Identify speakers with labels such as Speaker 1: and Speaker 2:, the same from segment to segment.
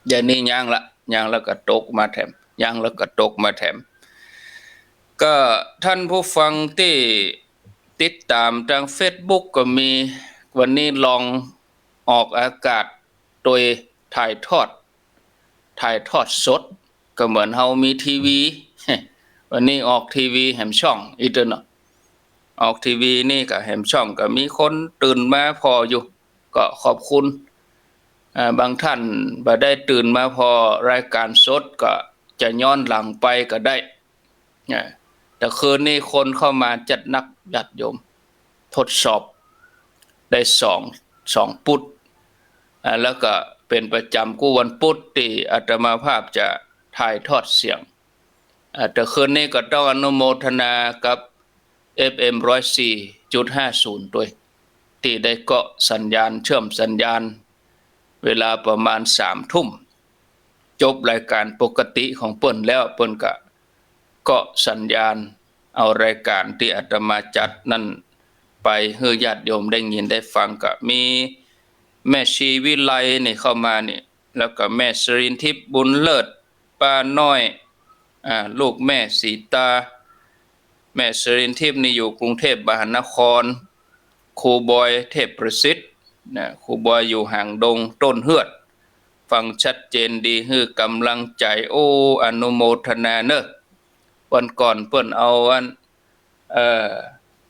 Speaker 1: เดี๋ยวนี้ย่างแล้วก็ตกมาแถมย่างแล้วก็ตกมาแถมก็ท่านผู้ฟังที่ติดตามทาง Facebook ก็มีวันนี้ลองออกอากาศโดยถ่ายทอดสดก็เหมือนเฮามีทีวีวันนี้ออกทีวีแหมช่องอีกเนาะออกทีวีนี่ก็แหมช่องก็มีคนตื่นมาพออยู่ก็ขอบคุณบางท่านบ่ได้ตื่นมาพอรายการสดก็จะย้อนหลังไปก็ได้แต่คืนนี้คนเข้ามาจัดนักญาติโยมทดสอบได้สองปุตแล้วก็เป็นประจำกู้วันพุธที่อาตมาภาพจะถ่ายทอดเสียงแต่คืนนี้ก็ต้องอนุโมทนากับ FM 104.50ด้วยที่ได้เกาะสัญญาณเชื่อมสัญญาณเวลาประมาณ3 ทุ่มจบรายการปกติของเปิ้นแล้วเปิ้นก็เกาะสัญญาณเอารายการที่อาตมาจัดนั่นไปให้ญาติโยมได้ยินได้ฟังก็มีแม่ชีวิไลนี่เข้ามานี่แล้วก็แม่สรินทิพย์บุญเลิศป้าน้อยลูกแม่สีตาแม่สรินทิพย์นี่อยู่กรุงเทพมหานครครูบอยเทพประสิทธิ์นะครูบอยอยู่ห่างดงต้นเฮือดฟังชัดเจนดีฮื้อกำลังใจโอ้อนุโมทนาเนอะวันก่อนเปิ้นเอา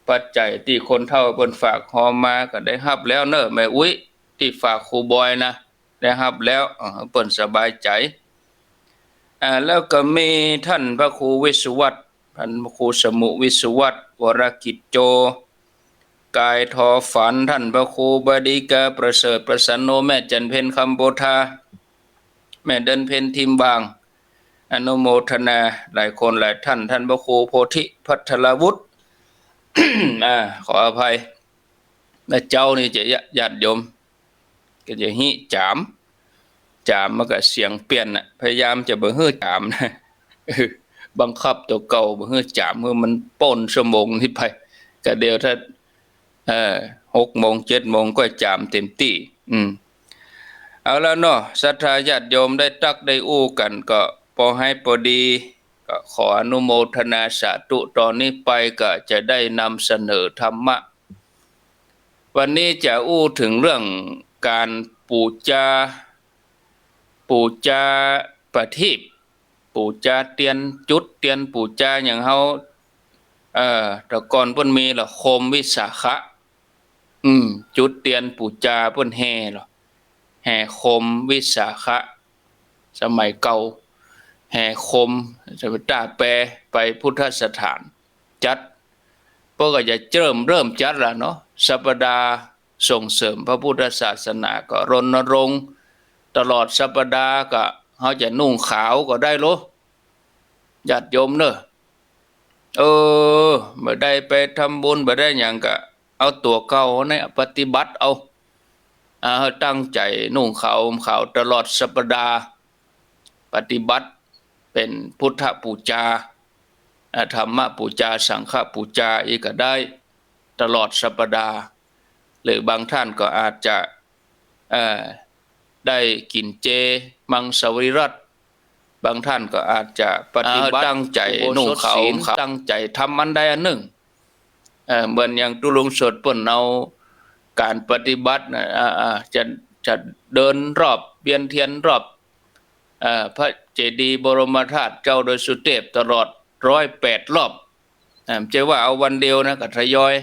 Speaker 1: ปัจจัยที่คนเฒ่าเปิ้นฝากหอมมาก็ได้รับแล้วเนอะแม่อุ้ยที่ฝากครูบอยนะได้รับแล้วเปิ้นสบายใจแล้วก็มีท่านพระครูวิสุวัตรท่านพระครูสมุวิสุวัตรวรกิจโจกายทอฝันท่านพระครูบดีกาประเสริฐประสันโนแม่จันเพ็ญคำโบธาแม่เดินเพ็ญทิมบางอนุโมทนาหลายคนหลายท่านพระครูโพธิพัทรวุฒิ ขออภัยแม่เจ้านี่จะญาติโยมก็จะหิจามมันก็เสียงเปลี่ยนน่ะพยายามจะบ่ฮื้อจามนะบังคับตัวเก่าบ่ฮื้อจามคือมันป่นชั่วโมงที่ไปก็เดียวถ้า6 โมง 7 โมงก็จามเต็มที่เอาแล้วเนาะศรัทธาญาติโยมได้ตักได้อู้กันก็พอให้พอดีก็ขออนุโมทนาสาธุตอนนี้ไปก็จะได้นำเสนอธรรมะวันนี้จะอู้ถึงเรื่องการปูจาประทีปปูจาเตียนจุดเตียนปูจาอย่างเฮาแต่ก่อนเพิ่นมีละโคมวิสาขะจุดเตียนปูจาเพิ่นแห่หรอแห่โคมวิสาขะสมัยเก่าแห่โคมจะไปตาแปรไปพุทธสถานจัดพวกก็จะเริ่มจัดละเนาะสัปดาห์ส่งเสริมพระพุทธศาสนาก็รณรงค์ตลอดสัปดาห์ก็เฮาจะนุ่งขาวก็ได้โลญาติโยมเนอะบ่ได้ไปทำบุญบ่ได้หยังก็เอาตัวเก่าในปฏิบัติเอาตั้งใจนุ่งขาวตลอดสัปดาห์ปฏิบัติเป็นพุทธปูจาธรรมปูจาสังฆปูจาอีกก็ได้ตลอดสัปดาห์หรือบางท่านก็อาจจะได้กินเจมังสวิรัติบางท่านก็อาจจะปฏิบัติตั้งใจนุ่งขาวตั้งใจทำอันใดอันหนึ่งเหมือนอย่างตุลุงสดเปิ้นเอาการปฏิบัติจะเดินรอบเวียนเทียนรอบพระเจดีย์บรมธาตุเจ้าโดยสุเทพตลอด108 รอบจะว่าเอาวันเดียวนะก็ทยอย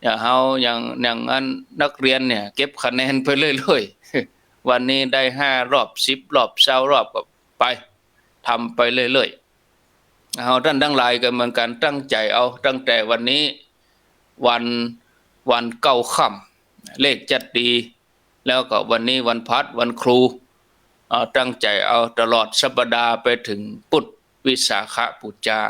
Speaker 1: อย่างเฮาอย่างนั้นนักเรียนเนี่ยเก็บคะแนนไปเรื่อยๆวันนี้ได้5 รอบ10 รอบ20 รอบก็ไปทำไปเรื่อยๆเฮาท่านทั้งหลายก็เหมือนกันตั้งใจเอาตั้งแต่วันนี้วันเก้าค่ำเลขจัดดีแล้วก็วันนี้วันพัดวันครูตั้งใจเอาตลอดสัปดาห์ไปถึงปุตวิสาขปูจา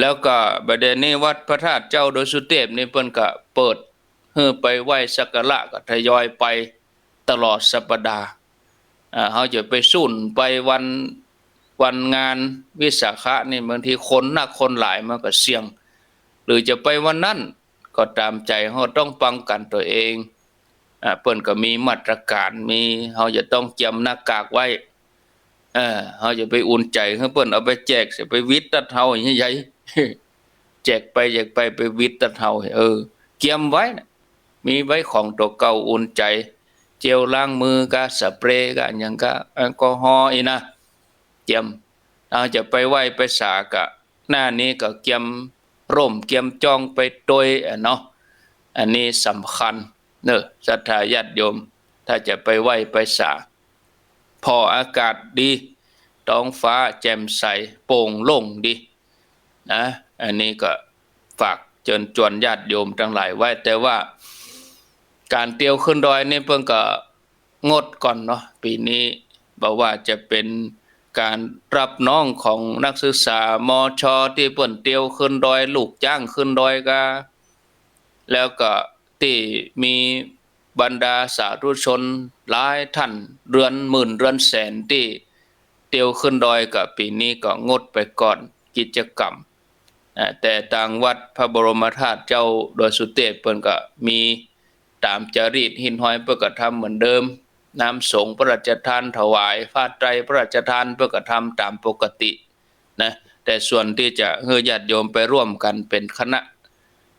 Speaker 1: แล้วก็ประเด็นนี้วัดพระธาตุเจ้าโดยสุเทพนี่เพิ่นก็เปิดให้ไปไหว้สักการะก็ทยอยไปตลอดสัปดาห์เฮาจะไปสุ่นไปวันงานวิสาขะนี่บางทีคนนักคนหลายมันก็เสี่ยงหรือจะไปวันนั้นก็ตามใจเฮาต้องป้องกันตัวเอง เปิ้นก็มีมาตรการมีเฮาจะต้องเตรียมหน้ากากไว้เฮาจะไปอุ่นใจให้เปิ้นเอาไปแจกสิไปวิดตัดเฮาใหญ่ๆแจกไปไปวิดตัดเฮาเตรียมไว้นะมีไว้ของตัวเก่าอุ่นใจเจลล้างมือกะสเปรย์กะหยังกะแอลกอฮอล์อีนะเตรียมเอาจะไปไหว้ไปสากะหน้านี้ก็เตรียมร่มเตรียมจองไปโดยเนาะอันนี้สำคัญเนอะศรัทธาญาติโยมถ้าจะไปไหว้ไปสาพออากาศดีท้องฟ้าแจ่มใสโปร่งโล่งดีนะอันนี้ก็ฝากเชิญชวนญาติโยมทั้งหลายไว้แต่ว่าการเที่ยวขึ้นดอยนี่เพิ่งก็งดก่อนเนาะปีนี้บอกว่าจะเป็นการรับน้องของนักศึกษามชที่เปิ้นเที่ยวขึ้นดอยลูกจ้างขึ้นดอยก็แล้วก็ที่มีบรรดาสาธุชนหลายท่านเรือนหมื่นเรือนแสนที่เที่ยวขึ้นดอยกับปีนี้ก็งดไปก่อนกิจกรรมแต่ต่างวัดพระบรมธาตุเจ้าดอยสุเทพเปิ้นก็มีตามจารีตหินห้อยเปิ้นก็ทำเหมือนเดิมน้ำสงฆ์พระราชทานถวายผ้าไตรพระราชทานเปิ้นก็ทำตามปกตินะแต่ส่วนที่จะให้ญาติโยมไปร่วมกันเป็นคณะ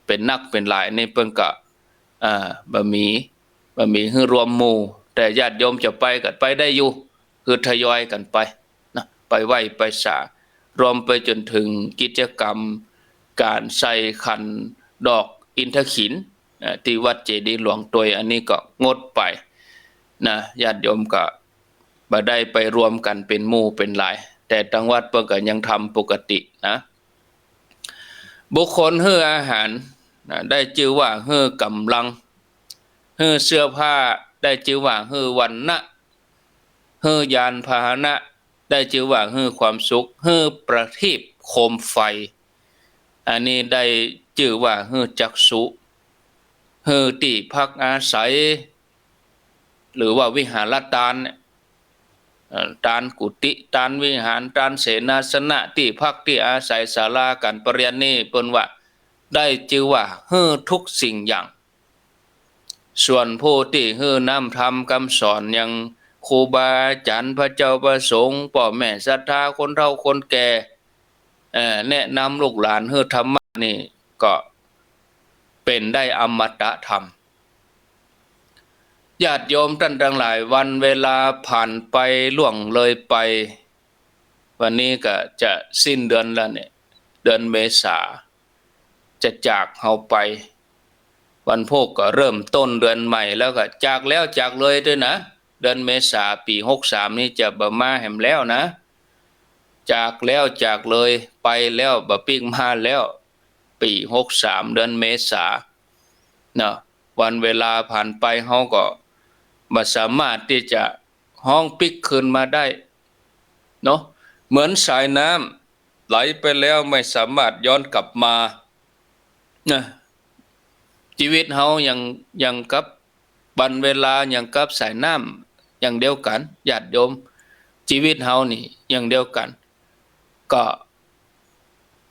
Speaker 1: เป็นนักเป็นหลายนี่เปิ้นก็บ่มีให้รวมหมู่แต่ญาติโยมจะไปก็ไปได้อยู่คือทยอยกันไปนะไปไหว้ไปสารวมไปจนถึงกิจกรรมการใส่ขันดอกอินทขินที่วัดเจดีย์หลวงตวยอันนี้ก็งดไปนะญาติโยมก็บ่ได้ไปรวมกันเป็นหมู่เป็นหลายแต่ทางวัดเพิ่นก็ยังทำปกตินะบุคคลให้อาหารได้ชื่อว่าให้กำลังให้เสื้อผ้าได้ชื่อว่าให้วรรณะให้ยานพาหนะได้ชื่อว่าให้ความสุขให้ประทีปโคมไฟอันนี้ได้ชื่อว่าให้จักษุให้ที่พักอาศัยหรือว่าวิหารทานทานกุฏิทานวิหารทานเสนาสนะที่พักที่อาศัยศาลาการประเรียนนี่เปิ้นว่าได้ชื่อว่าให้ทุกสิ่งอย่างส่วนผู้ที่ให้นำธรรมคำสอนอย่างครูบาอาจารย์พระเจ้าประสงค์พ่อแม่ศรัทธาคนเฒ่าคนแก่แนะนำลูกหลานให้ธรรมะนี่ก็เป็นได้อมตะธรรมญาติโยมท่านทั้งหลายวันเวลาผ่านไปล่วงเลยไปวันนี้ก็จะสิ้นเดือนแล้วเนี่ยเดือนเมษาจะจากเฮาไปวันพวกก็เริ่มต้นเดือนใหม่แล้วก็จากแล้วจากเลยด้วยนะเดือนเมษาปี63นี้จะบ่มาแหมแล้วนะจากแล้วจากเลยไปแล้วบ่ปิ้งมาแล้วปี63เดือนเมษาเนาะวันเวลาผ่านไปเฮาก็บ่สามารถที่จะห้องปิกคืนมาได้เนาะเหมือนสายน้ำไหลไปแล้วไม่สามารถย้อนกลับมานะชีวิตเฮายังกับบันเวลายังกับสายน้ำอย่างเดียวกันญาติโยมชีวิตเฮานี่อย่างเดียวกันก็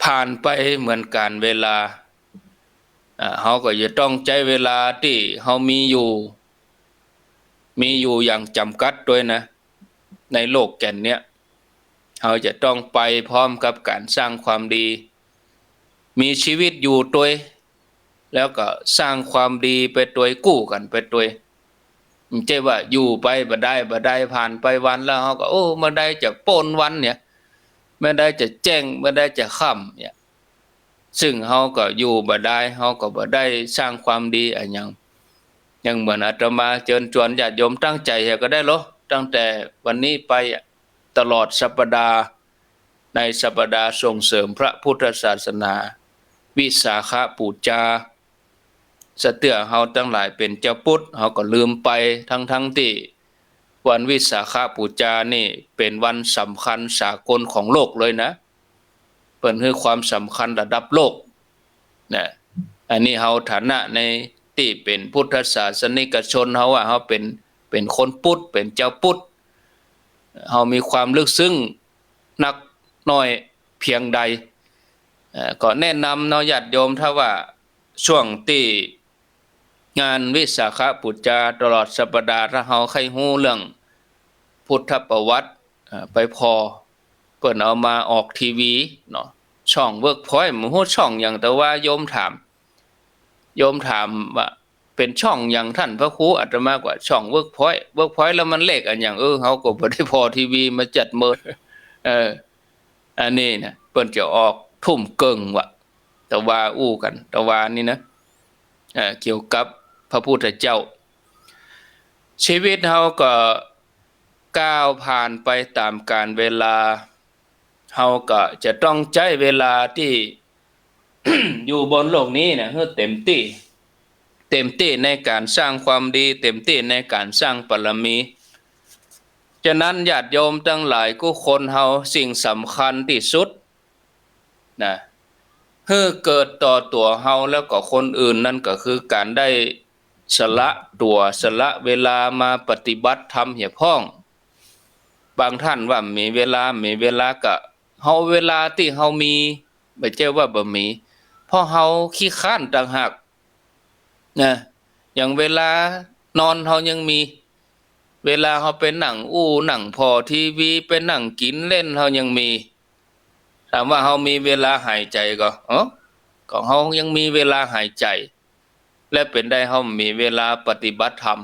Speaker 1: ผ่านไปเหมือนกันเวลาเฮาก็จะต้องใช้เวลาที่เฮามีอยู่อย่างจำกัดด้วยนะในโลกแก่นเนี้ยเฮาจะต้องไปพร้อมกับการสร้างความดีมีชีวิตอยู่ตัวแล้วก็สร้างความดีไปตัวกู้กันไปตัวไม่ใช่ว่าอยู่ไปบ่ได้ผ่านไปวันแล้วเฮาก็บ่ได้จะโปนวันเนี่ยไม่ได้จะแจ้งไม่ได้จะค่ำเนี่ยซึ่งเฮาก็อยู่บ่ได้เฮาก็บ่ได้สร้างความดีอะไรอย่างเหมือนอาตมาเชิญชวนญาติโยมตั้งใจก็ได้เหรอตั้งแต่วันนี้ไปตลอดสัปดาห์ในสัปดาห์ส่งเสริมพระพุทธศาสนาวิสาขบูชาสะเตื้อเฮาทั้งหลายเป็นเจ้าพุทธเฮาก็ลืมไปทั้งที่วันวิสาขบูชานี่เป็นวันสำคัญสากลของโลกเลยนะเปิ้นให้ความสำคัญระดับโลกนะอันนี้เฮาฐานะในที่เป็นพุทธศาสนิกชนเฮาว่าเฮาเป็นคนพุทธเป็นเจ้าพุทธเฮามีความลึกซึ้งนักน้อยเพียงใดก็แนะนำเนาะญาติโยมถ้าว่าช่วงที่ งานวิสาขบูชาตลอดสัปดาห์ถ้าเฮาใครฮู้เรื่องพุทธประวัติไปพอเปิ้นเอามาออกทีวีเนาะช่องเวิร์กพอยต์บ่ฮู้ช่องหยังแต่ว่าโยมถามว่าเป็นช่องหยังท่านพระครูอาตมากว่าช่องเวิร์กพอยต์แล้วมันเลขอันหยังเฮาก็บ่ได้พอทีวีมาจัดเมิดอันนี้นะเปิ้นจะออกทุ่มเกิงว่ะแต่ว่าอู้กันแต่ว่านี่นะเกี่ยวกับพระพุทธเจ้าชีวิตเฮาก็ก้าวผ่านไปตามกาลเวลาเฮาก็จะต้องใช้เวลาที่ อยู่บนโลกนี้นะให้เต็มที่ในการสร้างความดีเต็มที่ในการสร้างบารมีฉะนั้นญาติโยมทั้งหลายกู้คนเฮาสิ่งสำคัญที่สุดนะให้เกิดต่อตัวเฮาแล้วก็คนอื่นนั่นก็คือการได้สละตัวสละเวลามาปฏิบัติธรรมเหี่ยพ้องบางท่านว่ามีเวลาก็เฮาเวลาที่เฮามีไม่ใช่ว่าบ่มีเพราะเฮาขี้ค้านต่างหากนะอย่างเวลานอนเฮายังมีเวลาเฮาไปนั่งนั่งพอทีวีไปนั่งกินเล่นเฮายังมีถามว่าเฮามีเวลาหายใจก็เฮายังมีเวลาหายใจและเป็นได้เฮามีเวลาปฏิบัติธรรม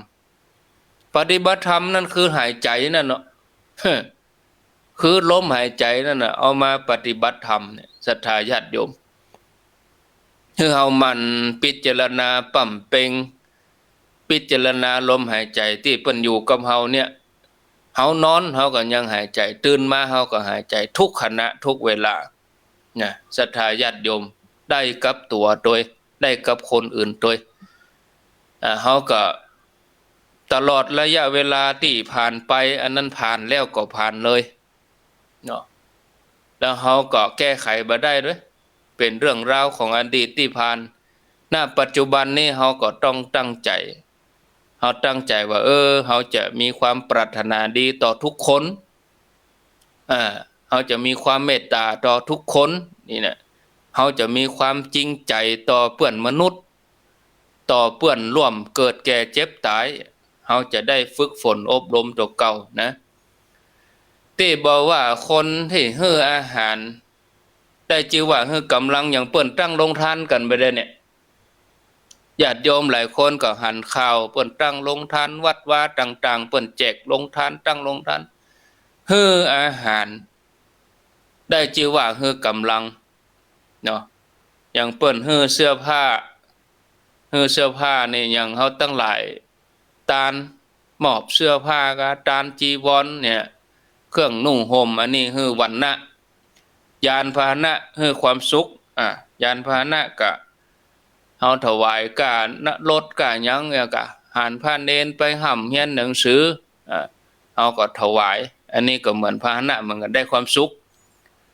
Speaker 1: นั่นคือหายใจนั่นเนาะ คือลมหายใจนั่นน่ะเอามาปฏิบัติธรรมเนี่ยศรัทธาญาติโยมคือเฮามันพิจารณาปั่มเป่งพิจารณาลมหายใจที่เปิ้นอยู่กับเฮาเนี่ยเฮานอนเฮาก็ยังหายใจตื่นมาเฮาก็หายใจทุกขณะทุกเวลานะศรัทธาญาติโยมได้กับตัวโดยได้กับคนอื่นโดยเฮาก็ตลอดระยะเวลาที่ผ่านไปอันนั้นผ่านแล้วก็ผ่านเลยเนาะแล้วเฮาก็แก้ไขบ่ได้ด้วยเป็นเรื่องราวของอดีตที่ผ่านณปัจจุบันนี้เฮาก็ต้องตั้งใจว่าเฮาจะมีความปรารถนาดีต่อทุกคนเฮาจะมีความเมตตาต่อทุกคนนี่นะเฮาจะมีความจริงใจต่อเพื่อนมนุษย์ต่อเพื่อนร่วมเกิดแก่เจ็บตายเฮาจะได้ฝึกฝนอบรมตัวเก่านะที่บอกว่าคนที่ให้อาหารได้ชื่อว่าให้กำลังอย่างเปิ้นตั้งโรงทานกันไปได้เนี่ยญาติโยมหลายคนก็หันข่าวเปิ้นตั้งโรงทานวัดว่าต่างๆเปิ้นแจกโรงทานตั้งโรงทานให้อาหารได้ชื่อว่าให้กำลังเนาะอย่างเปิ้นให้เสื้อผ้านี่อย่างเฮาตั้งหลายตานมอบเสื้อผ้าก็ตานจีวรเนี่ยเครื่องนุ่งห่มอันนี้คือวรรณะยานพาหนะคือความสุขยานพาหนะก็เฮาถวายกะรถกะหยังเนี่ยก็หารพาเนนไปห่ำเฮียนหนังสือเฮาก็ถวายอันนี้ก็เหมือนพาหนะเหมือนกันได้ความสุข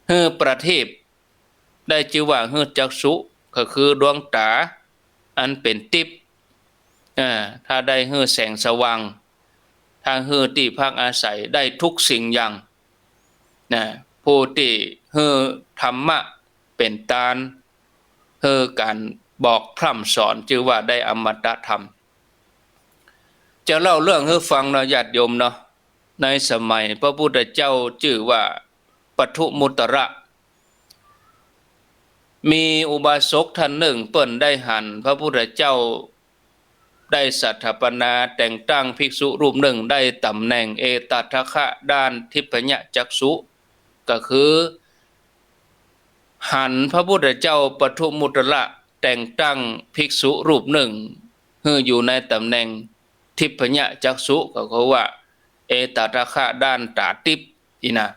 Speaker 1: คือประทีปได้ชื่อว่าคือจักษุก็คือดวงตาอันเป็นทิพย์ถ้าได้คือแสงสว่างทางฮือที่พักอาศัยได้ทุกสิ่งอย่างนะผู้ที่ฮือธรรมะเป็นตานฮือการบอกพร่ำสอนชื่อว่าได้อมตะธรรมจะเล่าเรื่องให้ฟังเนาะญาติโยมเนาะในสมัยพระพุทธเจ้าชื่อว่าปทุมุตระมีอุบาสกท่านหนึ่งเปิ้นได้หันพระพุทธเจ้าได้สัทธปนาแต่งตั้งภิกษุรูปหนึ่งได้ตำแหน่งเอตัทคะด้านทิพยจักษุก็คือหันพระพุทธเจ้าปทุมุตระแต่งตั้งภิกษุรูปหนึ่งคืออยู่ในตำแหน่งทิพยจักษุก็คือว่าเอตัทคะด้านตาทิพย์อีนะ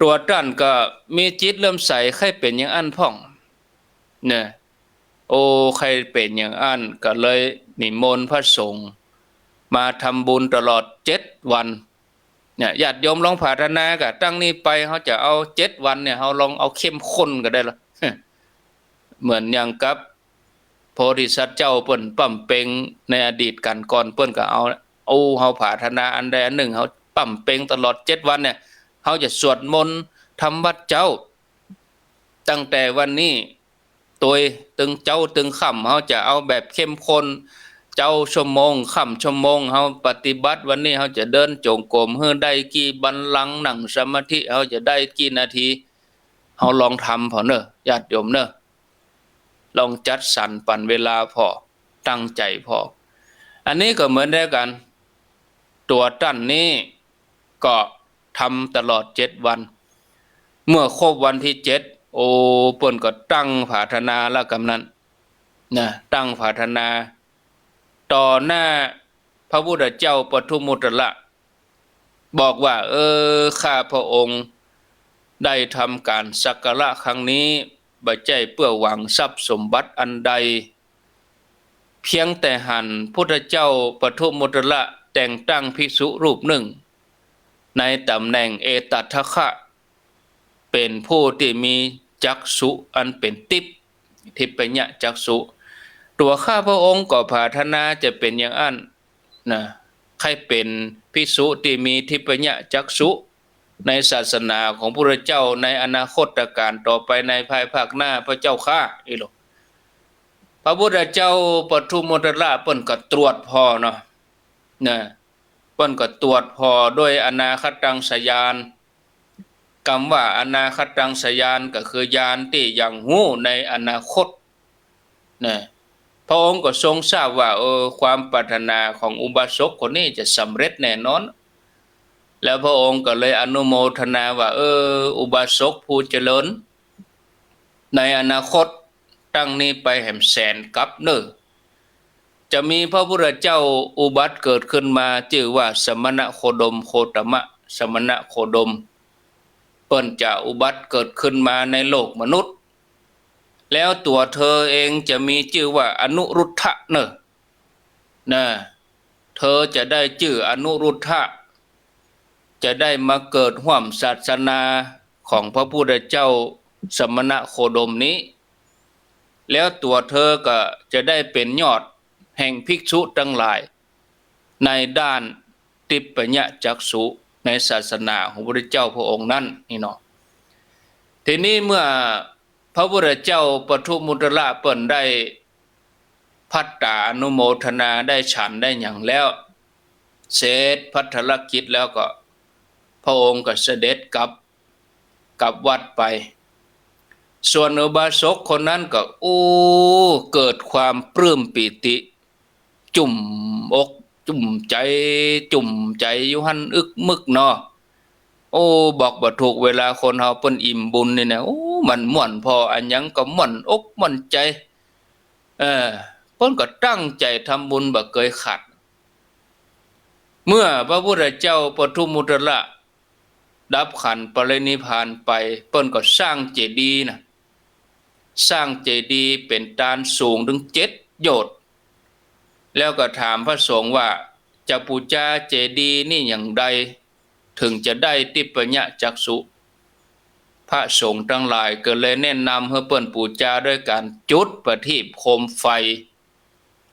Speaker 1: ตัวท่านก็มีจิตเริ่มใสใครเป็นอย่างอันพ่องเนี่ยใครเป็นอย่างอันก็เลยนิมนต์พระสงฆ์มาทำบุญตลอด7 วันเนี่ยญาติโยมลองภาวนาก็ตั้งนี้ไปเขาจะเอา7 วันเนี่ยเขาลองเอาเข้มข้นก็ได้ละเหมือนอย่างกับโพธิสัตว์เจ้าเปิ้นปั่มเป่งในอดีตกันก่อนเปิ้นก็เอาเขาภาวนาอันใดอันหนึ่งเขาปั่มเป่งตลอด7 วันเนี่ยเขาจะสวดมนต์ทำวัดเจ้าตั้งแต่วันนี้ ตัวตึงเจ้าตึงค่ำเฮาจะเอาแบบเข้มข้นเจ้าชั่วโมงค่ำชั่วโมงเฮาปฏิบัติวันนี้เฮาจะเดินจงกรมเฮือได้กี่บัลลังก์นั่งสมาธิเฮาจะได้กี่นาทีเฮาลองทำพอเนอะญาติโยมเนอะลองจัดสรรปันเวลาพอตั้งใจพออันนี้ก็เหมือนได้กันตัวตั้นนี้ก็ทำตลอด7 วันเมื่อครบวันที่7โอ้เปิ้นก็ตั้งภาธนาแล้วกำนั้นนะตั้งภาธนาต่อหน้าพระพุทธเจ้าปทุมมุตระบอกว่าข้าพระองค์ได้ทำการสักการะครั้งนี้บ่ใช่เพื่อหวังทรัพย์สมบัติอันใดเพียงแต่หันพุทธเจ้าปทุมมุตระแต่งตั้งภิกษุรูปหนึ่งในตำแหน่งเอตัทถะเป็นผู้ที่มีจักษุอันเป็นทิพยจักษุตัวข้าพระองค์ก็ปรารถนาจะเป็นอย่างอันนะใครเป็นภิกษุที่มีทิพยจักษุในศาสนาของพระเจ้าในอนาคตการต่อไปในภายภาคหน้าพระเจ้าข้าอีหลพระพุทธเจ้าปทุมมุตระเปิ้นก็ตรวจพอเนาะนะเปิ้นก็ตรวจพอด้วยอนาคตังสยานคำว่าอนาคตังสยานก็คือญาณที่ยังหู้ในอนาคตนะพระองค์ก็ทรงทราบว่าความปรารถนาของอุบาสกคนนี้จะสำเร็จแน่นอนแล้วพระองค์ก็เลยอนุโมทนาว่าอุบาสกผู้เจริญในอนาคตตั้งนี้ไปแห่งแสนกับเนอจะมีพระพุทธเจ้าอุบัติเกิดขึ้นมาชื่อว่าสมณโคดมโคตมะสมณโคดมเปิ้นจะอุบัติเกิดขึ้นมาในโลกมนุษย์แล้วตัวเธอเองจะมีชื่อว่าอนุรุทธะเนอะนะเธอจะได้ชื่ออนุรุทธะจะได้มาเกิดร่วมศาสนาของพระพุทธเจ้าสมณโคดมนี้แล้วตัวเธอก็จะได้เป็นยอดแห่งภิกษุทั้งหลายในด้านทิพยจักษุในศาสนาของพระพุทธเจ้าพระองค์นั้นนี่เนาะทีนี้เมื่อพระพุทธเจ้าปทุมมุตระเปิ้นได้พัตตาอนุโมทนาได้ฉันได้อย่างแล้วเสร็จพัทธลกิจแล้วก็พระองค์ก็เสด็จกลับวัดไปส่วนอุบาสกคนนั้นก็เกิดความปลื้มปิติจุ่มอกจุ่มใจอยู่หันอึกมึกเนาะบอกบ่ถูกเวลาคนเฮาเปิ้นอิ่มบุญนี่นะมันม่วนพออันหยังก็ม่วนอกม่วนใจเปิ้นก็ตั้งใจทำบุญบ่เคยขาดเมื่อพระพุทธเจ้าปทุมมุตระดับขันธ์ปรินิพพานไปเปิ้นก็สร้างเจดีย์นะสร้างเจดีย์เป็นตานสูงถึง7 โยชน์แล้วก็ถามพระสงฆ์ว่าจะบูชาเจดีย์นี่อย่างใดถึงจะได้ทิพยจักษุพระสงฆ์ทั้งหลายก็เลยแนะนำให้เปิ้นบูชาด้วยการจุดประทีปโคมไฟ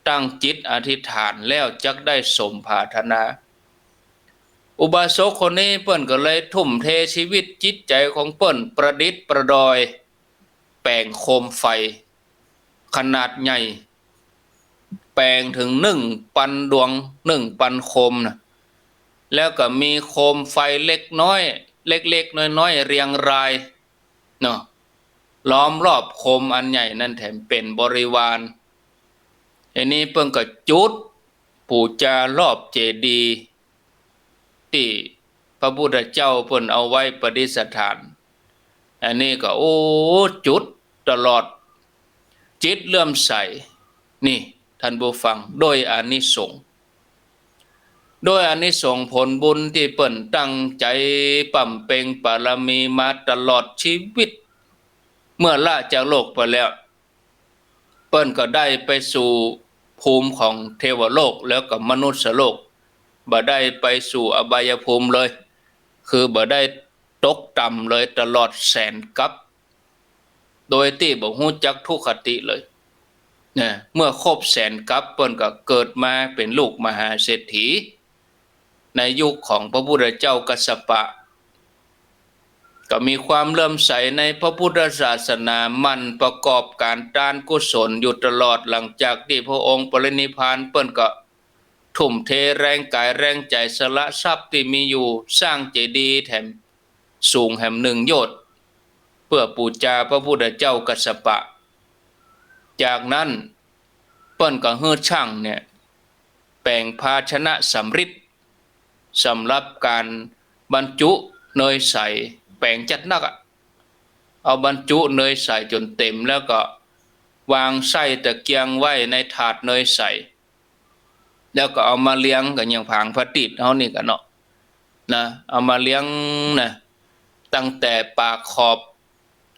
Speaker 1: ตั้งจิตอธิษฐานแล้วจักได้สมปรารถนาอุบาสกคนนี้เปิ้นก็เลยทุ่มเทชีวิตจิตใจของเปิ้นประดิษฐ์ประดอยแปลงโคมไฟขนาดใหญ่แปลงถึง1,000 ดวง1,000 โคมนะแล้วก็มีโคมไฟเล็กน้อยเล็กๆน้อยๆเรียงรายเนาะล้อมรอบโคมอันใหญ่นั่นแถมเป็นบริวารอันนี้เพิ่นก็จุดบูชารอบเจดีย์ที่พระพุทธเจ้าเพิ่นเอาไว้ประดิษฐานอันนี้ก็จุดตลอดจิตเลื่อมใสนี่ท่านผู้ฟังโดยอานิสงส์ผลบุญที่เปิ้นตั้งใจปั่มเพ็งบารมีมาตลอดชีวิตเมื่อละจากโลกไปแล้วเปิ้นก็ได้ไปสู่ภูมิของเทวโลกแล้วก็มนุษย์โลกบ่ได้ไปสู่อบายภูมิเลยคือบ่ได้ตกต่ำเลยตลอดแสนกับโดยที่บ่ฮู้จักทุกขติเลยเนี่ยเมื่อครบแสนกับเปิ้นก็เกิดมาเป็นลูกมหาเศรษฐีในยุคของพระพุทธเจ้ากัสสปะ ก็มีความเลื่อมใสในพระพุทธศาสนามันประกอบการทานกุศลอยู่ตลอดหลังจากที่พระองค์ปรินิพพานเปิ้นก็ทุ่มเทแรงกายแรงใจสละทรัพย์ที่มีอยู่สร้างเจดีย์แถมสูงแห่ง1 โยชน์เพื่อปูชาพระพุทธเจ้ากัสสปะจากนั้นเปิ้นก็ฮื้อช่างเนี่ยแปลงภาชนะสำริดสำหรับการบรรจุเนยใสแปลงจัดนักเอาบรรจุเนยใสจนเต็มแล้วก็วางไส้ตะเกียงไว้ในถาดเนยใสแล้วก็เอามาเลี้ยงกันอย่างผางพระติดเฮานี่กันเนาะนะเอามาเลี้ยงนะตั้งแต่ปากขอบ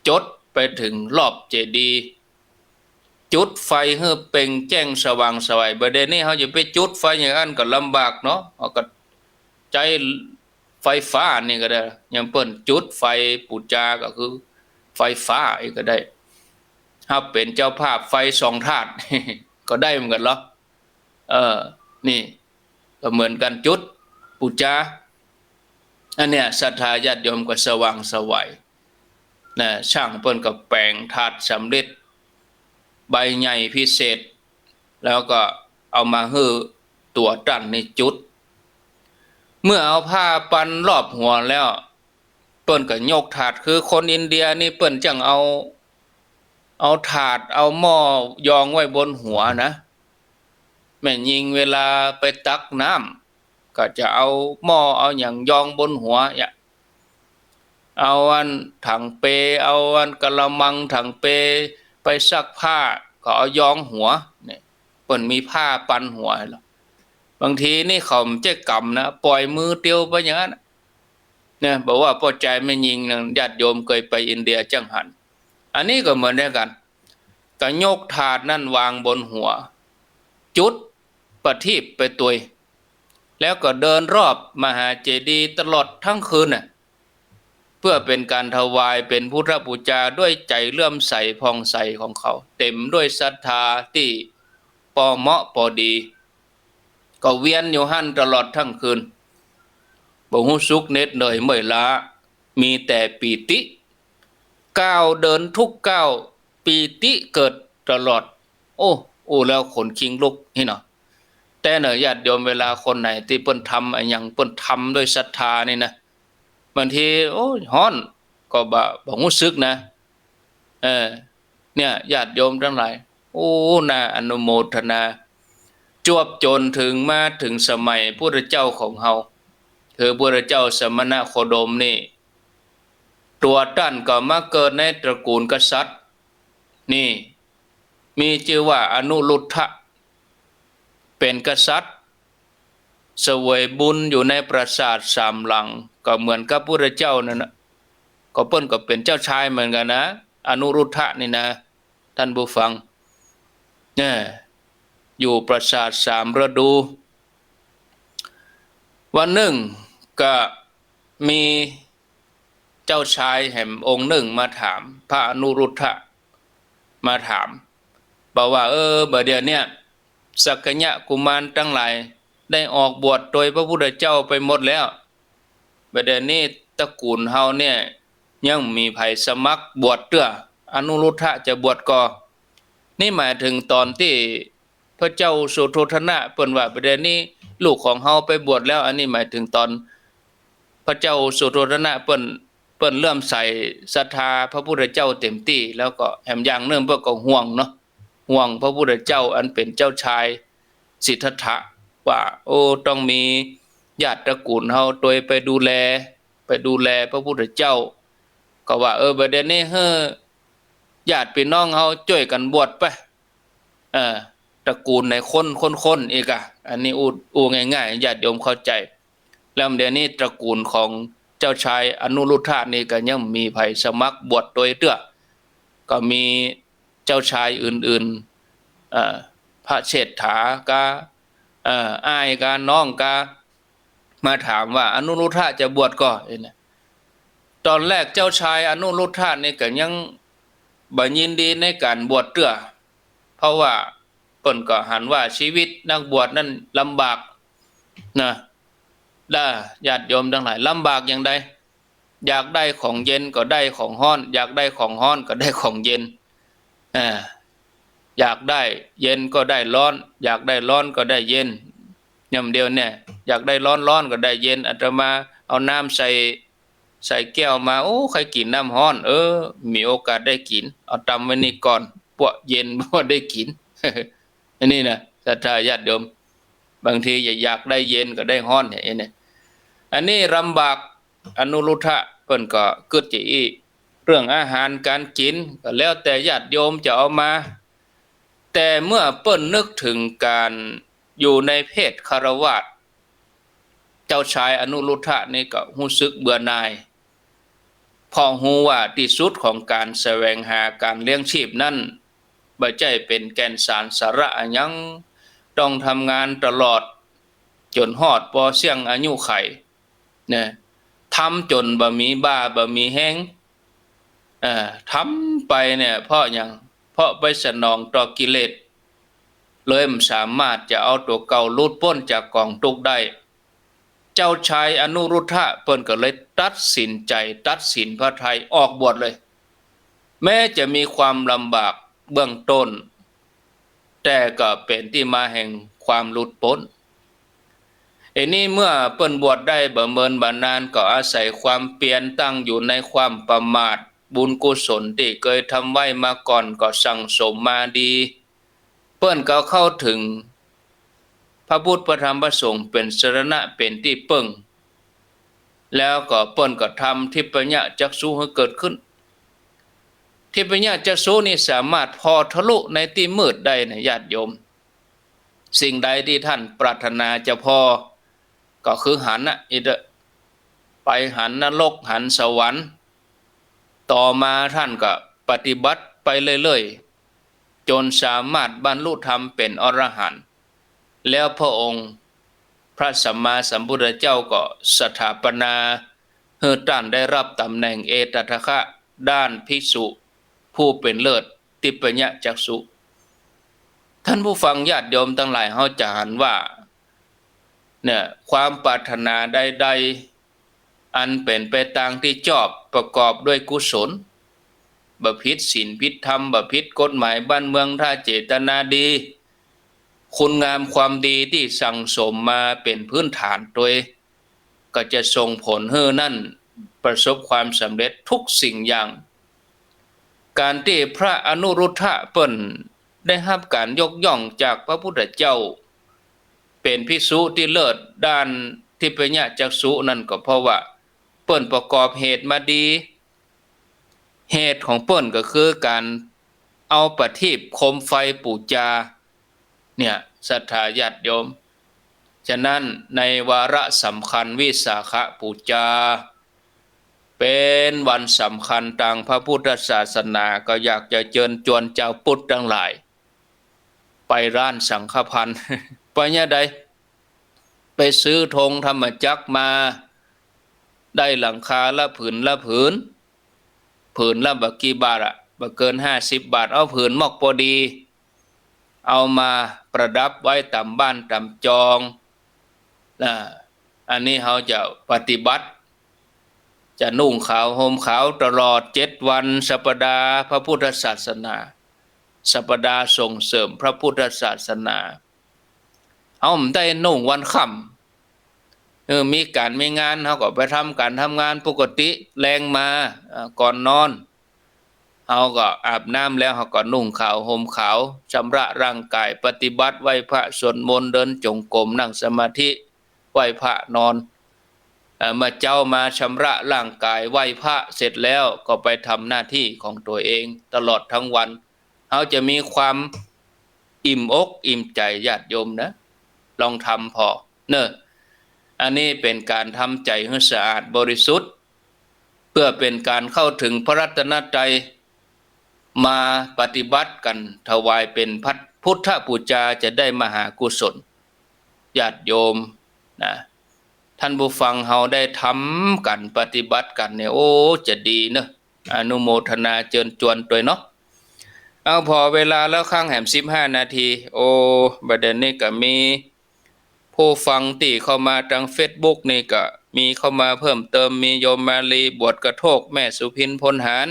Speaker 1: จดไปถึงรอบเจดีย์จุดไฟให้เป่งแจ้งสว่างสวัยประเด็นนี้เขาจะไปจุดไฟอย่างนั้นก็ลำบากเนาะเอาก็ใจไฟฟ้านี่ก็ได้ยังเปิ้นจุดไฟปูจาก็คือไฟฟ้าอีกก็ได้ถ้าเป็นเจ้าภาพไฟ2 ถาด ก็ได้เหมือนกันเหรอนี่ก็เหมือนกันจุดปูจาอันเนี้ยศรัทธาญาติโยมก็สว่างสวัยนะช่างเปิ้นก็แปลงถาดสำเร็จใบใหญ่พิเศษแล้วก็เอามาฮื้อตัวตั้นในจุดเมื่อเอาผ้าปันรอบหัวแล้วเปิ้นก็ยกถาดคือคนอินเดียนี่เปิ้นจังเอาถาดเอาหม้อยองไว้บนหัวนะแม่ยิงเวลาไปตักน้ำก็จะเอาหม้อเอาอย่างยองบนหัวเอาอันถังเปเอาอันกะละมังถังเปไปซักผ้าก็เอายองหัวเนี่ยเปิ้นมีผ้าปันหัวหรอบางทีนี่เขาเจ๊กำนะปล่อยมือเตียวไปอย่างนั้นเนี่ยบอกว่าพ่อใจไม่ยิงญาติโยมเคยไปอินเดียจังหันอันนี้ก็เหมือนกันก็ยกถาดนั่นวางบนหัวจุดประทีปไปตุยแล้วก็เดินรอบมหาเจดีย์ตลอดทั้งคืนน่ะเพื่อเป็นการถวายเป็นพุทธบูชาด้วยใจเลื่อมใสผ่องใสของเขาเต็มด้วยศรัทธาที่พอเหมาะพอดีก็เวียนอยู่หั่นตลอดทั้งคืนบ่ฮู้สุขเหน็ดเหนื่อยเมื่อยล้ามีแต่ปีติก้าวเดินทุกก้าวปีติเกิดตลอดโอ้แล้วขนคิงลุกนี่เนาะแต่เนอะญาติโยมเวลาคนไหนที่เปิ้นทำอะไรอย่างเปิ้นทำด้วยศรัทธานี่นะบางทีโอ้ยฮ้อนก็บ่รู้สึกนะเนี่ยญาติโยมทั้งหลายโอ้น่าอนุโมทนาจวบจนถึงมาถึงสมัยพุทธเจ้าของเฮาคือพุทธเจ้าสมณโคดมนี่ตัวท่านก็มาเกิดในตระกูลกษัตริย์นี่มีชื่อว่าอนุรุทธะเป็นกษัตริย์เสวยบุญอยู่ในปราสาท3 หลังก็เหมือนกับพุทธเจ้านั่นน่ะก็เปิ้นก็เป็นเจ้าชายเหมือนกันนะอนุรุทธะนี่นะท่านผู้ฟังเนี่ยอยู่ปราสาท3 ฤดูวันหนึ่งก็มีเจ้าชายแห่งองค์หนึ่งมาถามพระอนุรุทธะมาถามบอกว่าบัดเดี๋ยวนี้สักกยะกุมารทั้งหลายได้ออกบวชโดยพระพุทธเจ้าไปหมดแล้วบัดเดี๋ยวนี้ตระกูลเฮาเนี่ยยังมีไผสมัครบวชเตื้ออนุรุทธะจะบวชก่อนี่หมายถึงตอนที่พระเจ้าสุโธทนะเปิ้นว่าบัดเดี๋ยวนี้ลูกของเฮาไปบวชแล้วอันนี้หมายถึงตอนพระเจ้าสุโธทนะเปิ้นเริ่มใส่ศรัทธาพระพุทธเจ้าเต็มที่แล้วก็แหมอย่างนึงเพิ่นก็ห่วงเนาะห่วงพระพุทธเจ้าอันเป็นเจ้าชายสิทธัตถะว่าต้องมีญาติตระกูลเฮาโดยไปดูแลพระพุทธเจ้าก็ว่าบัดเดี๋ยวนี้ญาติพี่น้องเฮาช่วยกันบวชไปตระกูลในคนอีกอันนี้อู้ง่ายๆญาติโยมเข้าใจแล้วเดี๋ยวนี้ตระกูลของเจ้าชายอนุรุทธะนี่ก็ยังมีไผสมัครบวชโดยเตื้อก็มีเจ้าชายอื่นๆพระเชษฐากาอ้ายกาน้องกามาถามว่าอนุรุทธะจะบวชก็ตอนแรกเจ้าชายอนุรุทธะนี่ก็ยังบ่ยินดีในการบวชเตื้อเพราะว่าเปิ้นก็หันว่าชีวิตนักบวชนั้นลำบากนะญาติโยมทั้งหลายลำบากอย่างใด อยากได้ของเย็นก็ได้ของร้อนอยากได้ของร้อนก็ได้ของเย็นอยากได้เย็นก็ได้ร้อนอยากได้ร้อนก็ได้เย็นย่ำเดียวเนี่ยอยากได้ร้อนก็ได้เย็นอาตมาเอาน้ำใส่แก้วมาโอ้ใครกินน้ำร้อนมีโอกาสได้กินเอาตำไว้นี่ก่อนพวกเย็นพวกได้กิน อันนี้นะศรัทธาญาติโยมบางทีอยากได้เย็นก็ได้ร้อนอย่างนี้อันนี้ลำบากอนุรุทธะเพิ่นก็กึดจะอีเรื่องอาหารการกินก็แล้วแต่ญาติโยมจะเอามาแต่เมื่อเปิ้นนึกถึงการอยู่ในเพศคฤหัสถ์เจ้าชายอนุรุทธะนี่ก็รู้สึกเบื่อหน่ายพอรู้ว่าที่สุดของการแสวงหาการเลี้ยงชีพนั้นบ่ใช่เป็นแก่นสารสาระหยังต้องทำงานตลอดจนฮอดปอเสี่ยงอายุไขเนี่ยทำจนบ่มีบ้าบ่มีแห้งทำไปเนี่ยเพราะหยังเพราะไปสนองต่อกิเลสเลยไม่สามารถจะเอาตัวเก่าลุดพ้นจากกองทุกข์ได้เจ้าชายอนุรุทธะเปิ้นก็เลยตัดสินใจตัดสินพระทัยออกบวชเลยแม้จะมีความลำบากเบื้องต้นแต่ก็เป็นที่มาแห่งความหลุดพ้นนี้เมื่อเปิ้นบวชได้บ่เมินบ่นานก็อาศัยความเปลี่ยนตั้งอยู่ในความประมาทบุญกุศลที่เคยทำไว้มาก่อนก็สั่งสมมาดีเปิ้นก็เข้าถึงพระพุทธพระธรรมพระสงฆ์เป็นสรณะเป็นที่ปึ้งแล้วก็เปิ้นก็ทำทิพยจักษุให้เกิดขึ้นทิพยจักษุนี่สามารถพอทะลุในที่มืดได้นะญาติโยมสิ่งใดที่ท่านปรารถนาจะพอก็คือหันไปหันนรกหันสวรรค์ต่อมาท่านก็ปฏิบัติไปเรื่อยๆจนสามารถบรรลุธรรมเป็นอรหันต์แล้วพระองค์พระสัมมาสัมพุทธเจ้าก็สถาปนาให้ท่านได้รับตำแหน่งเอตทัคคะด้านภิกษุผู้เป็นเลิศทิพยจักษุท่านผู้ฟังญาติโยมทั้งหลายเฮาจะหันว่าเนี่ยความปรารถนาใดๆอันเป็นไปตามที่ชอบประกอบด้วยกุศลบ่ผิดศีลผิดธรรมบ่ผิดกฎหมายบ้านเมืองถ้าเจตนาดีคุณงามความดีที่สั่งสมมาเป็นพื้นฐานโดยก็จะส่งผลให้นั่นประสบความสำเร็จทุกสิ่งอย่างการที่พระอนุรุทธะเปิ้นได้รับการยกย่องจากพระพุทธเจ้าเป็นภิกษุที่เลิศด้านทิพยจักษุนั่นก็เพราะว่าเปิ้นประกอบเหตุมาดีเหตุของเปิ้นก็คือการเอาประทีปโคมไฟปูจาเนี่ยศรัทธาญาติโยมฉะนั้นในวาระสำคัญวิสาขบูชาเป็นวันสำคัญทางพระพุทธศาสนาก็อยากจะเชิญชวนเจ้าพุทธทั้งหลายไปร้านสังฆพันธ์ไปเนี่ยใดไปซื้อธงธรรมจักรมาได้หลังคาละผืนละผืนละบักกี่บาทบ่เกิน50 บาทเอาผืนมอกพอดีเอามาประดับไว้ตามบ้านตามจองอันนี้เขาจะปฏิบัติจะนุ่งขาวห่มขาวตลอด7 วันสัปดาห์พระพุทธศาสนาสัปดาห์ส่งเสริมพระพุทธศาสนาเอาได้นุ่งวันค่ำมีการมีงานเขาก็ไปทำการทำงานปกติแรงมาก่อนนอนเขาก็อาบน้ำแล้วเขาก็นุ่งขาวห่มขาวชำระร่างกายปฏิบัติไหว้พระสวดมนต์เดินจงกรมนั่งสมาธิไหว้พระนอนมาเจ้ามาชำระร่างกายไหว้พระเสร็จแล้วก็ไปทำหน้าที่ของตัวเองตลอดทั้งวันเขาจะมีความอิ่มอกอิ่มใจญาติโยมนะลองทำพอเนอะอันนี้เป็นการทำใจให้สะอาดบริสุทธิ์เพื่อเป็นการเข้าถึงพระรัตนตรัยมาปฏิบัติกันถวายเป็นพุทธบูชาจะได้มหากุศลญาติโยมนะท่านผู้ฟังเฮาได้ทำกันปฏิบัติกันเนี่ยโอ้จะดีเนอะอนุโมทนาเชิญชวนตัวเนาะเอาพอเวลาแล้วข้างแหม15 นาทีโอ้ประเด็นนี้ก็มีผู้ฟังที่เข้ามาทาง Facebook นี่ก็ มีเข้ามาเพิ่มเติมมีโยมมาลีบวชกระโทกแม่สุพินพลหาร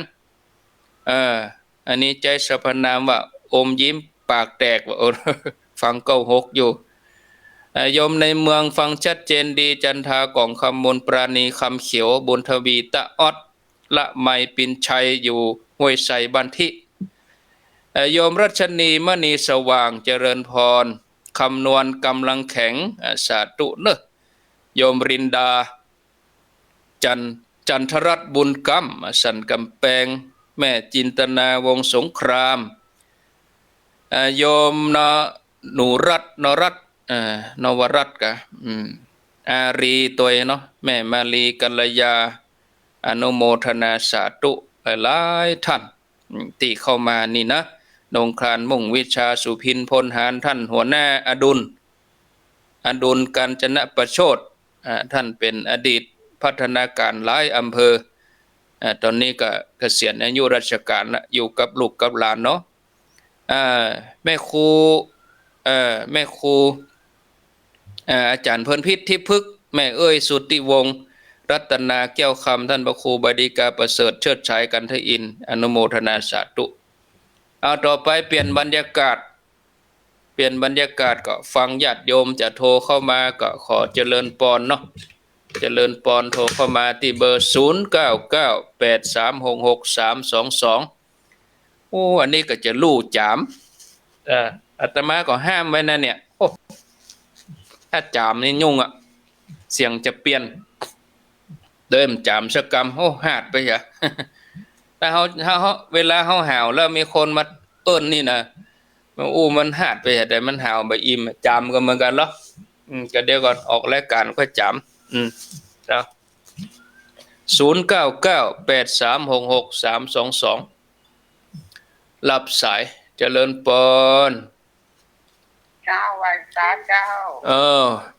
Speaker 1: อันนี้ใจสรรพนามว่าอมยิ้มปากแตกว่าฟังเก้าหกอยู่โยมในเมืองฟังชัดเจนดีจันทากล่องคำมนปราณีคำเขียวบุญทวีตะออดละไมปินชัยอยู่ห้วยใสบันทิโยมรัชนีมณีสว่างเจริญพรคำนวณกำลังแข็งสาธุเนอะโยมรินดาจันทรัตน์บุญกำสันกำแพงแม่จินตนาวงสงครามโยมหนูรัตนรัตนวรัตกะอารีตัวเนาะแม่มาลีกัลยาอนุโมทนาสาธุหลายท่านที่เข้ามานี่นะนงครานมุ่งวิชาสุพินพลหารท่านหัวหน้าอดุลกาญจนประโชติท่านเป็นอดีตพัฒนาการหลายอำเภอตอนนี้ก็เกษียณอายุราชการละอยู่กับลูกกับหลานเนาะแม่ครูอาจารย์เพิ่นพิษทิพฤกษ์แม่เอ้ยสุติวงศ์รัตนาแก้วคำท่านพระครูบดีกาประเสริฐเชิดชัยกันทอินอนุโมทนาสาธุเอาต่อไปเปลี่ยนบรรยากาศก็ฟังญาติโยมจะโทรเข้ามาก็ขอเจริญปอนเนาะเจริญปอนโทรเข้ามาที่เบอร์0998366322อันนี้ก็จะลู่จามอาตมาก็ห้ามไว้นะเนี่ยถ้าจามนี่ยุ่งเสียงจะเปลี่ยนเดิมจามสักกรรมหาดไปอย่าถ้าเขาเวลาเขาห่าวแล้วมีคนมาเอิ้นนี่นะมันหาดไปแต่มันห่าวไปอิ่มจามก็เหมือนกันเหรอก็เดี๋ยวก่อนออกรายการค่อยจามแล้ว0998366322รับสายเจริญปอน
Speaker 2: เจ้าวันเจ้า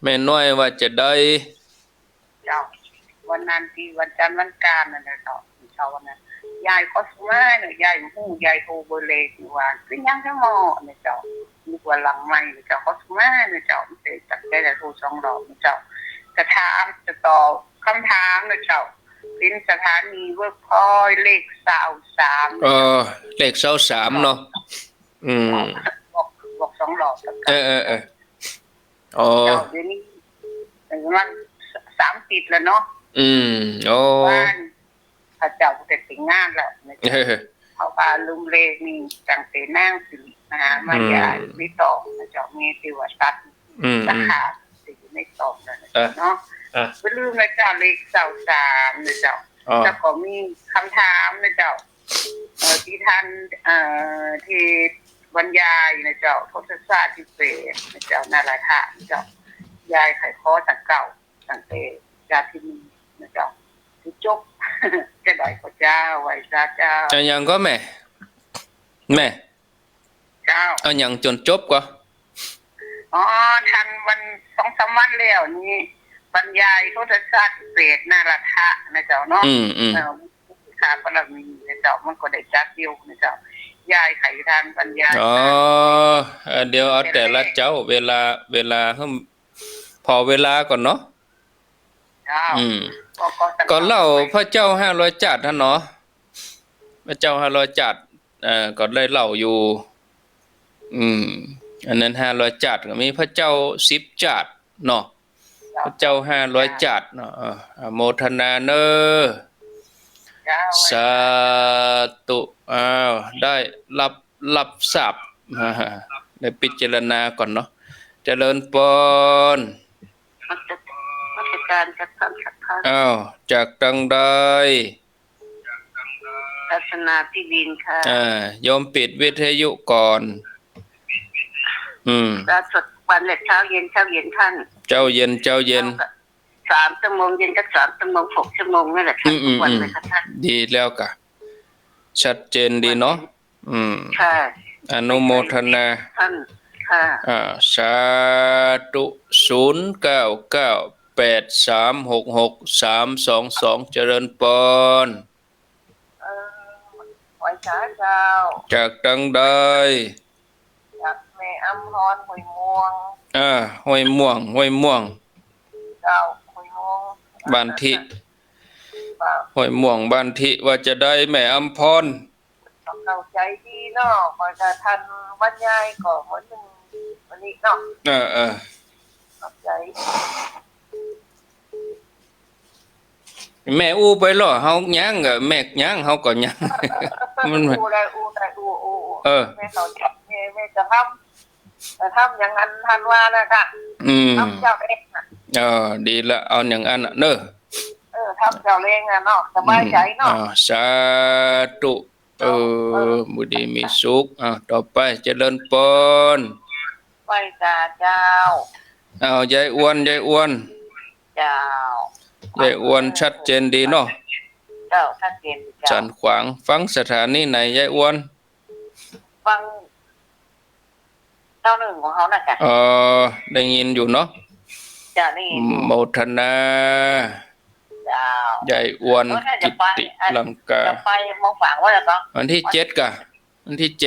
Speaker 1: แม่น้อยว่าจะได้
Speaker 2: เจ้าวันนั้นที่วันจันทร์วันการนั่นแหละเจ้าวันนั้นยายก็สมาเนี่ยยายหูยายโทรเบอร์เลยว่าคือยังจะมอเนี่ยเจ้ามีกว่าหลังใหม่เนี่ยเจ้าก็สมาเนี่ยเจ้าไม่ได้จัดได้แต่โทรสองรอบเนี่ยเจ้าจะถามจะตอบคำถามเนี่ยเจ้าเป็นสถานีเวิร์กพอยเลข23
Speaker 1: เลข23เนาะ
Speaker 2: บอกสองรอบ
Speaker 1: อ๋อ
Speaker 2: เดี๋ยวนี้มัน30แล้วเนาะบ้านพระเจ้าจะแต่งงานแล้วเขาพาลุงเลนี่ตั้งแต่นางสิริมายาวิตองพระเจ้ามีติวตัดราคาสิไม่ตอบเนาะไม่ลืมนะเจ้าเลข23นะเจ้าแล้วก็มีคำถามนะเจ้าที่ท่านที่บรรยายนะเจ้าทศศาสตร์ที่เปรตนะเจ้านาราธานะเจ้ายายไขข้อตั้งเก่าตั้งแต่ญาติมีนะเจ้าที่จบจะได้พระเจ้าไว้ซาเจ้า
Speaker 1: อันยังก็แม่
Speaker 2: เจ้า
Speaker 1: อันยังจนจบก็
Speaker 2: ทันวัน2-3วันแล้วนี่บรรยายทศศาสตร์ที่เปรตนาราธานะเจ้าเนาะข้าพระมีนะเจ้ามันก็ได้จัดเดียวนะเจ้ายายไขทานบรรยาย
Speaker 1: เดี๋ยวเอาแต่ละเจ้าเวลาพอเวลาก่อนเนาะก็เล่าพระเจ้า500จัดท่านเนาะพระเจ้า500จัดก็ได้เล่าอยู่อันนั้น500จัดก็มีพระเจ้า10จัดเนาะพระเจ้า500จัดเนาะโมทนาเนอสาธุได้รับทราบได้พิจารณาก่อนเนาะเจริญปอน
Speaker 2: การจัดทำสักพัก
Speaker 1: จากตังใด
Speaker 2: ศาสนาที่ดินค่ะ
Speaker 1: โยมปิดวิทยุก่อน
Speaker 2: จะสดวันเช้าเย็นท่าน
Speaker 1: เจ้าเย็น
Speaker 2: 3 ชั่วโมงเย็นก็3 ชั่วโมง6 ชั่วโมงนั่นแหละทุกวันเลยค่ะท่าน
Speaker 1: ดีแล้วกะชัดเจนดีเนาะ
Speaker 2: ค่ะ
Speaker 1: อนุโมทนา
Speaker 2: ท่านค่ะ
Speaker 1: สาธุ0998366322เจริญปอน
Speaker 2: ไว้ช้าเจ้า
Speaker 1: จากตังใด
Speaker 2: จากแม่อำพรห้วยม่วง
Speaker 1: ห้วยม่วง
Speaker 2: เจ้าห้วยม่วง
Speaker 1: บ้านทิห้วยม่วงบ้านทิว่าจะได้แม่อำพร
Speaker 2: เข้าใจดีเนาะคอยจะทันบรรยายก่อนวันนึงวันนี้เนาะเข้าใจ
Speaker 1: แม่อู้ไปหรอเฮาย่างก็แม่ย่างเฮาก็ย่างมัน
Speaker 2: อู้ได้แม่เขาแม่จะทำอย่างนั้นทันว่านะคะทำเจ้าเองน่ะ
Speaker 1: ดีละเอาอย่างอันเด้อ
Speaker 2: ทำเจ้าเองเนาะสบายใจเนาะ
Speaker 1: สาธุบุดีมีสุขต่อไปเจริญพร
Speaker 2: ไปจ้าเจ้าย
Speaker 1: ายอ้วน
Speaker 2: เจ้
Speaker 1: ายายอ้วนชัดเจนดีเนาะ
Speaker 2: เจ้าชัดเจน
Speaker 1: จันขวางฟังสถานีไหนยายอ้วน
Speaker 2: ฟังเจ้าหนึ่งของเขาน่ะจ้ะ
Speaker 1: ได้ยินอยู่เนาะ
Speaker 2: จ้ะนี่
Speaker 1: โมทนายายอ้วนกิติลังกา
Speaker 2: จะไปมองฝังว่าจะต้อง
Speaker 1: วันที่7กะวันที่7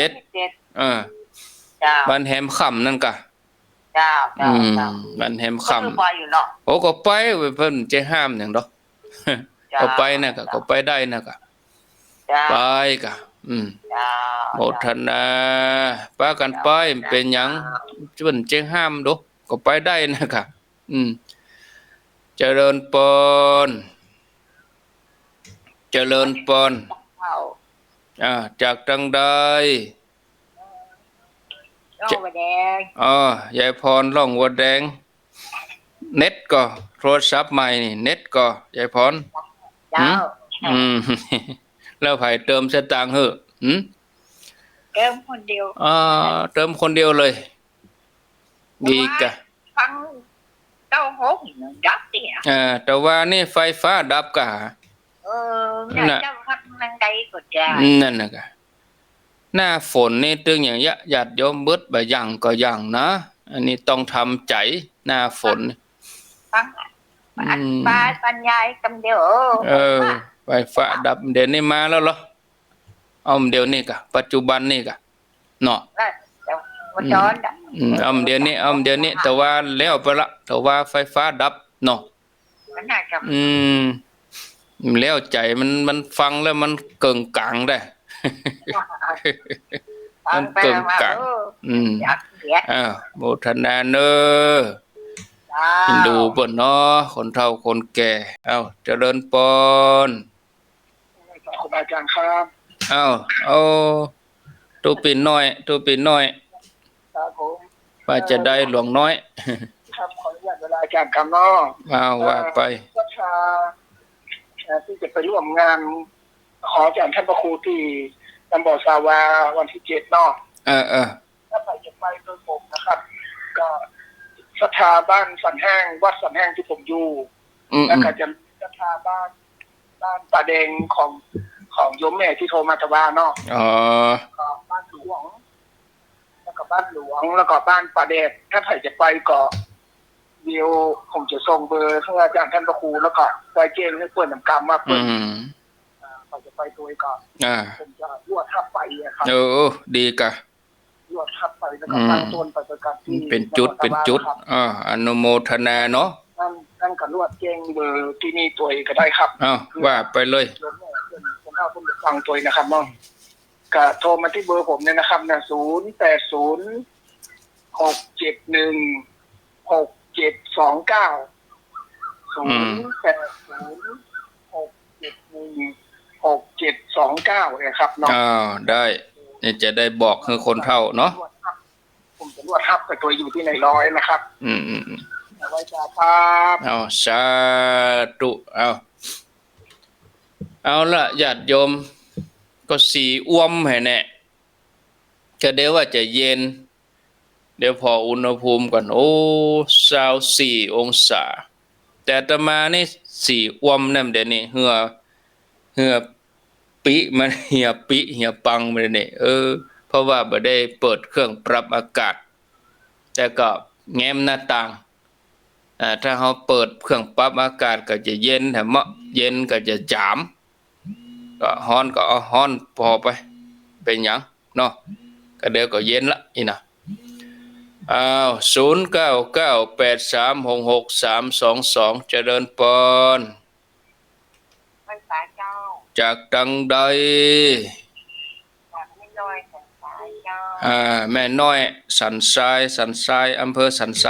Speaker 1: บ้านแหมค่ำนั่นกะบ้านแหมค่ำ
Speaker 2: ไปอยู่เนาะ
Speaker 1: โอ้ก็ไปเพิ่นจะห้ามหยังดอกก็ไปนะก็ไปได้นะกะไปกะโมทนาป้ากันไปเป็นหยังเพิ่นจะห้ามดอกก็ไปได้นะกะเจริญพรจากทางใด
Speaker 2: ร่องวัวแดง
Speaker 1: ยายพรร่องวัวแดงเน็ตก็โทรศัพท์ใหม่นี่เน็ตก็ยายพรแล้วไผเติมสตางค์เหอะ
Speaker 2: เติมคนเดียว
Speaker 1: เติมคนเดียวเลยดีกะ
Speaker 2: ฟังเต้าหกดับ
Speaker 1: แต่ว่านี่ไฟฟ้าดับกะ
Speaker 2: น่ะเจ้าพักนั่งใดก็จ้า
Speaker 1: นั่นน่ะกะหน้าฝนนี่ตึงอย่างญาติโยมเบิดบ่อย่างก็อย่างนะอันนี้ต้องทำใจหน้าฝน
Speaker 2: ฟังป้าปัญญาคำเดียว
Speaker 1: ไฟฟ้าดับเดี๋ยวนี้มาแล้วเหรอเดี๋ยวนี้กะปัจจุบันนี่กะเนาะเดี๋ยวนี้แต่ว่าแล้วไปละแต่ว่าไฟฟ้าดับเนาะแล้วใจมันฟังแล้วมันเกิงกลางได้มันเกิงกลางโมทนาเนอดูเปิ้นเนาะคนเฒ่าคนแก่เจริญพร
Speaker 2: ครูบาอาจารย์ครับ
Speaker 1: ตูปิ่นน้อย
Speaker 2: ครับผม
Speaker 1: ว่าจะได้หลวงน้อย
Speaker 2: ครับขออนุญาตเวลาอาจารย์คำเนาะ
Speaker 1: ว่าไป
Speaker 2: ที่จะไปร่วมงานขออาจารย์ท่านพระครูที่ตำบลสาวาวันที่7เนาะถ้าไปจะไปโดยผมนะครับก็ศรัทธาบ้านสันแห้งวัดสันแห้งที่ผมอยู่แล้วก็จะศรัทธาบ้านป่าแดงของโยมแม่ที่โทรมาตะวาเนาะก็บ้านหลวงแล้วก็บ้านหลวงแล้วก็บ้านป่าแดงถ้าใครจะไปก็เดี๋ยวผมจะส่งเบอร์ให้อาจารย์ท่านพระครูแล้วก็ไปเจงให้เปิดนำกรรมว่าเปิดเขาจะไปตัวก่อนผมจะรวดทับไปครับ
Speaker 1: ดีกะ
Speaker 2: รวดทับไปแล้วก็ตั้งต้นไปประการที่
Speaker 1: เป็นจุดอนุโมทนาเนาะ
Speaker 2: นั่นก็รวดเจงเบอร์ที่นี่ตัวก็ได้ครับ
Speaker 1: ว่าไปเลย
Speaker 2: ผมเข้าผมฟังตัวนะครับเนาะก็โทรมาที่เบอร์ผมเนี่ยนะครับนะ0806716729นะครับเนาะ
Speaker 1: ได้นี่จะได้บอกให้คนเฒ่าเนาะ
Speaker 2: ผมจะรวดทับกับตัวอยู่ที่ไหนร้อยนะครับเอาไว้จ้าครับ
Speaker 1: สาธุเอาละญาติโยมก็สีอ้วมให้แน่ก็เดี๋ยวว่าจะเย็นเดี๋ยวพออุณหภูมิก่อน24องศาแต่อาตมานี่สีอ้วมนั่นเดี๋ยวนี้เหือปิมันเหี่ยปิเหี่ยปังไปนี่เพราะว่าบ่ได้เปิดเครื่องปรับอากาศแต่ก็แง้มหน้าต่างถ้าเฮาเปิดเครื่องปรับอากาศก็จะเย็นแถมเหมาะเย็นก็จะจามก็ฮ้อนก็เอาฮ้อนพอไปเป็นหยังเนาะก็เดี๋ยวก็เย็นละอีน่ะ อ้าว0998366322เจริญปน
Speaker 2: ไม่สายเจ้า
Speaker 1: จากตังใด
Speaker 2: จากไม่น้อยสันสายเจ้า
Speaker 1: แม่น้อยสันทรายอำเภอสันทราย